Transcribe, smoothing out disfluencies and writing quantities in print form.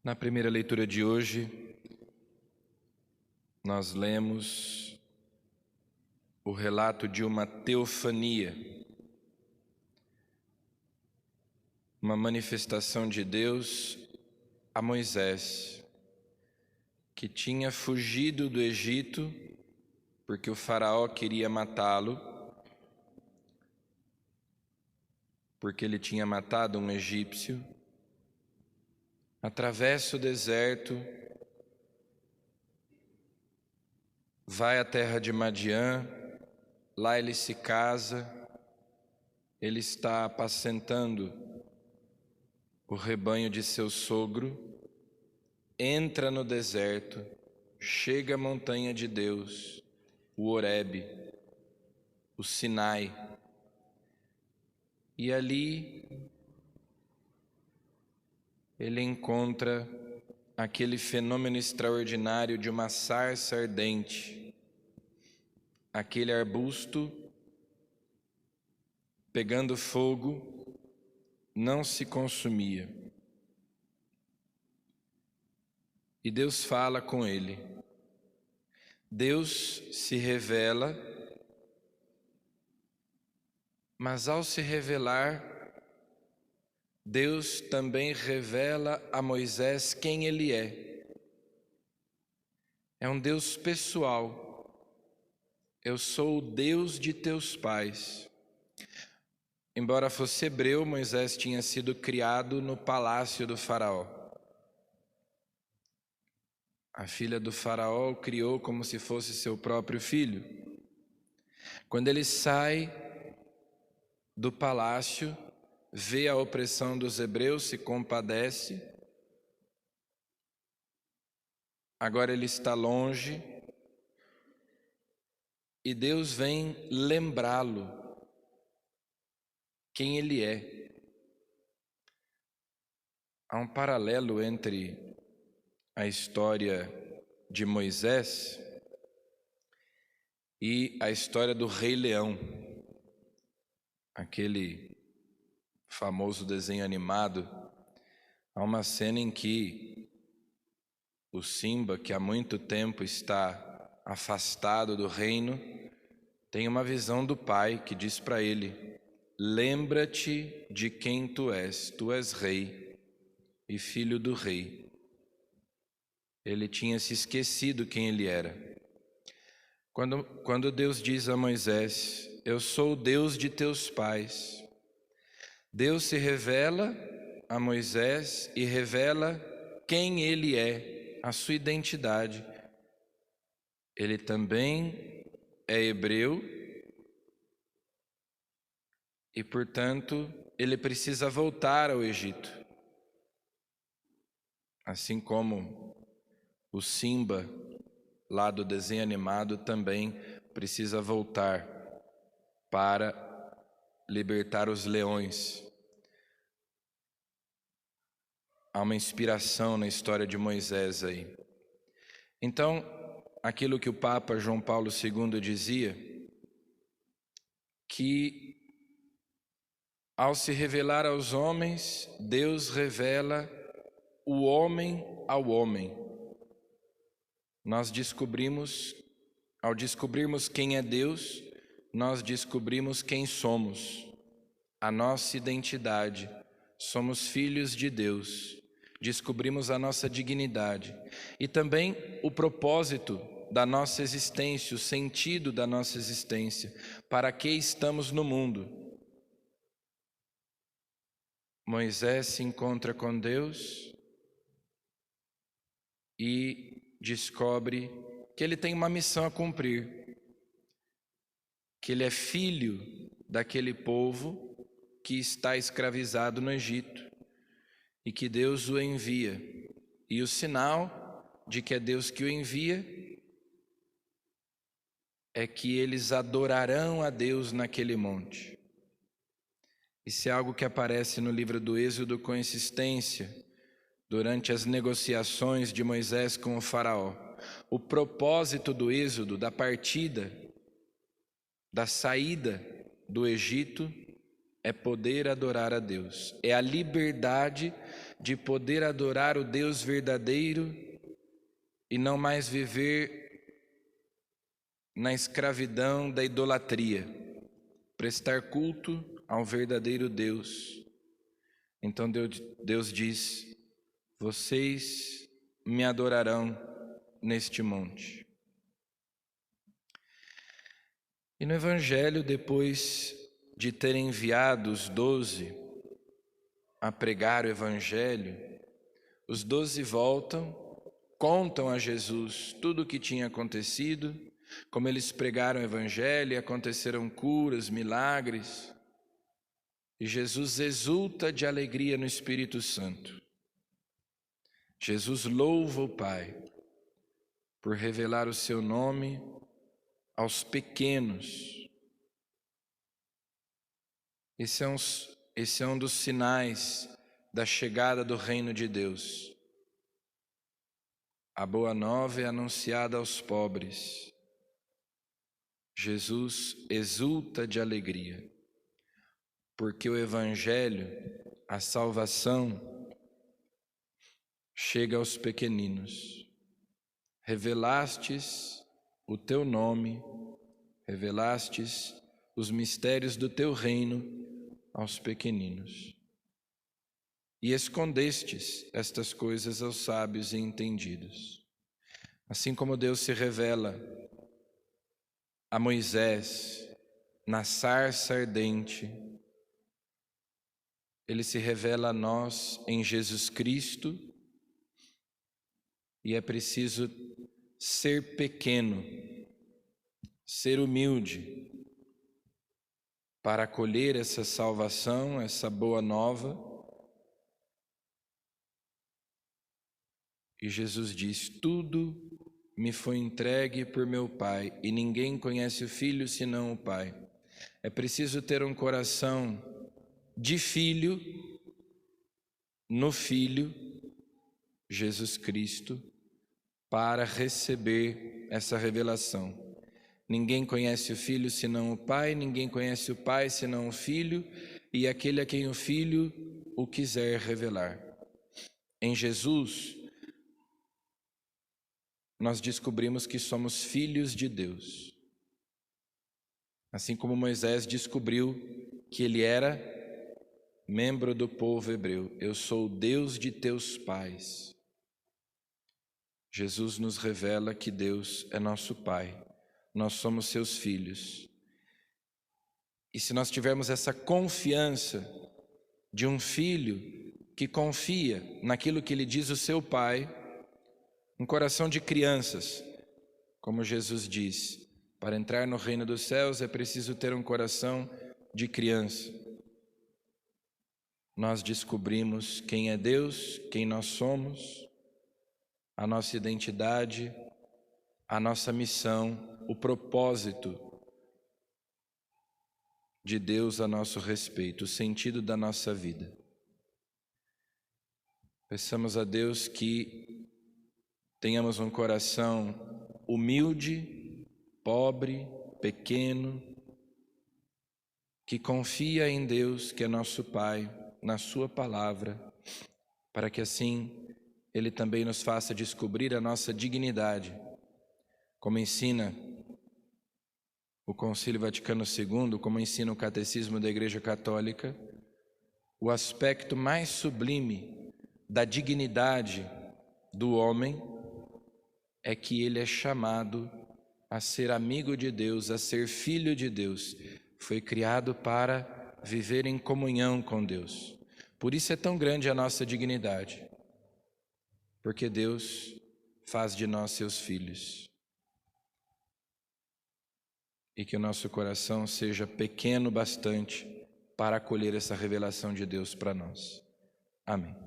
Na primeira leitura de hoje, nós lemos o relato de uma teofania, uma manifestação de Deus a Moisés, que tinha fugido do Egito porque o faraó queria matá-lo, porque ele tinha matado um egípcio. Atravessa o deserto, vai à terra de Madiã, lá ele se casa, ele está apacentando o rebanho de seu sogro, entra no deserto, chega à montanha de Deus, o Horebe, o Sinai, e ali ele encontra aquele fenômeno extraordinário de uma sarça ardente, aquele arbusto pegando fogo, não se consumia. E Deus fala com ele. Deus se revela, mas ao se revelar, Deus também revela a Moisés quem ele é. É um Deus pessoal. Eu sou o Deus de teus pais. Embora fosse hebreu, Moisés tinha sido criado no palácio do faraó. A filha do faraó o criou como se fosse seu próprio filho. Quando ele sai do palácio, vê a opressão dos hebreus, se compadece. Agora ele está longe e Deus vem lembrá-lo quem ele é. Há um paralelo entre a história de Moisés e a história do Rei Leão, aquele famoso desenho animado. Há uma cena em que o Simba, que há muito tempo está afastado do reino, tem uma visão do pai que diz para ele: lembra-te de quem tu és rei e filho do rei. Ele tinha se esquecido quem ele era. Quando Deus diz a Moisés: eu sou o Deus de teus pais, Deus se revela a Moisés e revela quem ele é, a sua identidade. Ele também é hebreu e, portanto, ele precisa voltar ao Egito. Assim como o Simba, lá do desenho animado, também precisa voltar para libertar os leões. Há uma inspiração na história de Moisés aí. Então, aquilo que o Papa João Paulo II dizia, que ao se revelar aos homens, Deus revela o homem ao homem. Nós descobrimos, ao descobrirmos quem é Deus, nós descobrimos quem somos, a nossa identidade. Somos filhos de Deus. Descobrimos a nossa dignidade e também o propósito da nossa existência, o sentido da nossa existência, para que estamos no mundo. Moisés se encontra com Deus e descobre que ele tem uma missão a cumprir, que ele é filho daquele povo que está escravizado no Egito e que Deus o envia. E o sinal de que é Deus que o envia é que eles adorarão a Deus naquele monte. Isso é algo que aparece no livro do Êxodo com insistência durante as negociações de Moisés com o faraó. O propósito do Êxodo, da partida, da saída do Egito, é poder adorar a Deus. É a liberdade de poder adorar o Deus verdadeiro e não mais viver na escravidão da idolatria, prestar culto ao verdadeiro Deus. Então Deus diz: vocês me adorarão neste monte. E no Evangelho, depois de ter enviado os 12 a pregar o Evangelho, os 12 voltam, contam a Jesus tudo o que tinha acontecido, como eles pregaram o Evangelho e aconteceram curas, milagres. E Jesus exulta de alegria no Espírito Santo. Jesus louva o Pai por revelar o seu nome aos pequenos. Esse é um dos sinais da chegada do reino de Deus. A boa nova é anunciada aos pobres. Jesus exulta de alegria, porque o Evangelho, a salvação, chega aos pequeninos. Revelastes o teu nome, revelastes os mistérios do teu reino aos pequeninos. E escondestes estas coisas aos sábios e entendidos. Assim como Deus se revela a Moisés na sarça ardente, Ele se revela a nós em Jesus Cristo, e é preciso ser pequeno, ser humilde, para acolher essa salvação, essa boa nova. E Jesus diz: tudo me foi entregue por meu Pai, e ninguém conhece o Filho senão o Pai. É preciso ter um coração de filho no Filho, Jesus Cristo, para receber essa revelação. Ninguém conhece o Filho senão o Pai, ninguém conhece o Pai senão o Filho, e aquele a quem o Filho o quiser revelar. Em Jesus, nós descobrimos que somos filhos de Deus. Assim como Moisés descobriu que ele era membro do povo hebreu. Eu sou o Deus de teus pais. Jesus nos revela que Deus é nosso Pai. Nós somos seus filhos. E se nós tivermos essa confiança de um filho que confia naquilo que lhe diz o seu pai, um coração de crianças, como Jesus diz, para entrar no reino dos céus é preciso ter um coração de criança. Nós descobrimos quem é Deus, quem nós somos, a nossa identidade, a nossa missão, o propósito de Deus a nosso respeito, o sentido da nossa vida. Peçamos a Deus que tenhamos um coração humilde, pobre, pequeno, que confia em Deus, que é nosso Pai, na sua palavra, para que assim Ele também nos faça descobrir a nossa dignidade, como ensina o Concílio Vaticano II, como ensina o Catecismo da Igreja Católica. O aspecto mais sublime da dignidade do homem é que ele é chamado a ser amigo de Deus, a ser filho de Deus. Foi criado para viver em comunhão com Deus. Por isso é tão grande a nossa dignidade, porque Deus faz de nós seus filhos. E que o nosso coração seja pequeno bastante para acolher essa revelação de Deus para nós. Amém.